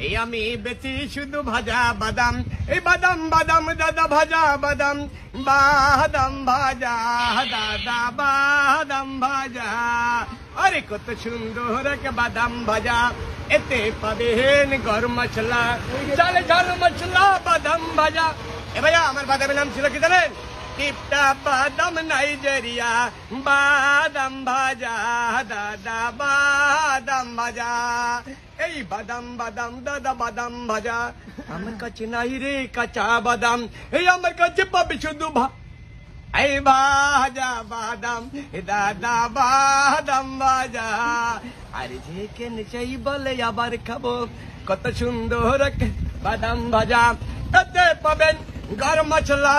এই আমি বেচি শুধু ভাজা বাদাম, এই বাদাম বাদাম দাদা ভাজা বাদাম, বাদাম ভাজা দাদা বাদাম ভাজা। আরে কত সুন্দর এক বাদাম ভাজা, এতে পাবেন গরম মশলা, ঝাল ঝাল মশলা বাদাম ভাজা। এ ভাইয়া আমার বাদামের নাম ছিল কি জানেন? টিপটা বাদাম নাইজেরিয়া, বাদাম ভাজা দাদা বাদাম ভাজা। এই বাদাম বাদাম দাদা বাদাম ভাজা, আমার কাছে নাই রে কাঁচা বাদাম, এই আমার কাছে পাবে শুধু এই ভাজা বাদাম দাদা বাদাম ভাজা। আরে যে কেনে চাই বলে আবার খাবো, কত সুন্দর বাদাম ভাজা। এতে পাবেন গরম মশলা,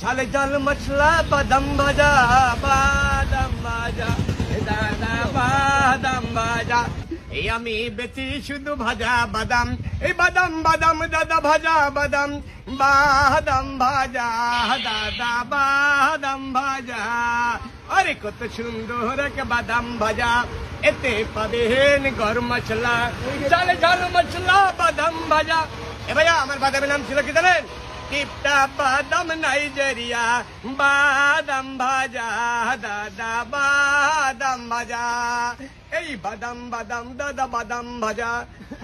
ঝাল ঝাল মশলা বাদাম ভাজা, বাদাম ভাজা দাদা বাদাম ভাজা। এই আমি বেচি শুধু ভাজা বাদাম, এই বাদাম বাদাম দাদা ভাজা বাদাম, বাদাম ভাজা দাদা বাদাম ভাজা। আরে কত সুন্দর এক বাদাম ভাজা, এতে পাবেন গরম মশলা, ঝাল ঝাল মশলা বাদাম ভাজা। এ ভাইয়া আমার বাদামের নাম ছিল কি জানেন? টিপটা বাদাম নাইজেরিয়া, বাদাম ভাজা দাদা বাদাম ভাজা। এই বাদাম বাদাম দাদা বাদাম ভাজা,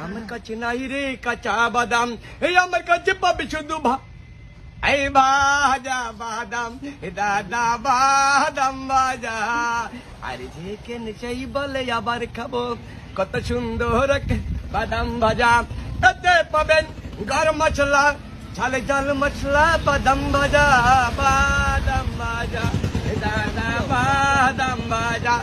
আমার কাছে নাই রে কাঁচা বাদাম, এই আমার কাছে পাবে শুধু এই ভাজা বাদাম দাদা বাদাম ভাজা। আরে যে কেনে চাই বলে আবার খাবো, কত সুন্দর বাদাম ভাজা। এতে পাবেন গরম মশলা, ঝাল ঝাল মশলা বাদাম ভাজা, বাদাম ভাজা দাদা বাদাম ভাজা।